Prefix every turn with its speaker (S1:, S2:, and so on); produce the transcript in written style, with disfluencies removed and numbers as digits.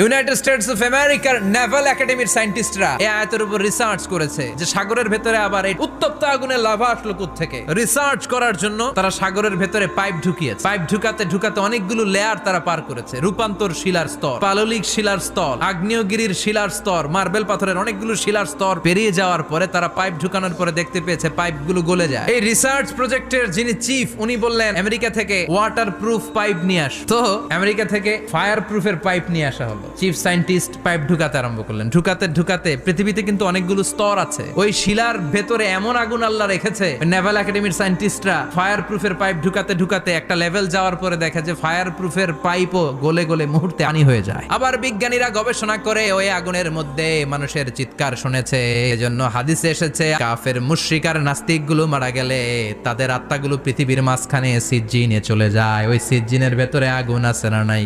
S1: United states of আমেরিকার নেভাল একাডেমির সায়েন্টিস্টরা এই আয়াতের উপর রিসার্চ করেছে যে সাগরের ভেতরে আবার এই উত্তপ্ত আগুনের লাভা আসলো কোত্থেকে। রিসার্চ করার জন্য তারা সাগরের ভেতরে পাইপ ঢুকিয়েছে। পাইপ ঢুকাতে ঢুকাতে অনেকগুলো লেয়ার তারা পার করেছে। রূপান্তর শিলার স্তর, পাললিক শিলার স্তর, আগ্নেয়গিরির শিলার স্তর, মার্বেল পাথরের অনেকগুলো শিলার স্তর পেরিয়ে যাওয়ার পরে তারা পাইপ ঢুকানোর পরে দেখতে পেয়েছে পাইপগুলো গলে যায়। এই রিসার্চ প্রজেক্টের যিনি চিফ উনি বললেন আমেরিকা থেকে ওয়াটার প্রুফ পাইপ নিয়ে আস। তো আমেরিকা থেকে ফায়ার প্রুফের পাইপ নিয়ে আসা হলো। চিফ সায়েন্টিস্ট পাইপ ঢুকাতে আরম্ভ করলেন। ঢুকাতে ঢুকাতে পৃথিবীতে কিন্তু অনেকগুলো স্তর আছে। ওই শিলার ভেতরে এমন আগুন আল্লাহ রেখেছে, নেভাল একাডেমির সায়েন্টিস্টরা ফায়ার প্রুফের পাইপ ঢুকাতে ঢুকাতে একটা লেভেল যাওয়ার পরে দেখে যে ফায়ার প্রুফের পাইপও গলে গলে মুহূর্তে পানি হয়ে যায়। আবার বিজ্ঞানীরা গবেষণা করে ওই আগুনের মধ্যে মানুষের চিৎকার শুনেছে। এজন্য হাদিসে এসেছে কাফের মুশরিক আর নাস্তিক গুলো মারা গেলে তাদের আত্মাগুলো পৃথিবীর মাঝখানে সিজ্জিনে চলে যায়। ওই সিজ্জিনের ভেতরে আগুন আছে না নাই?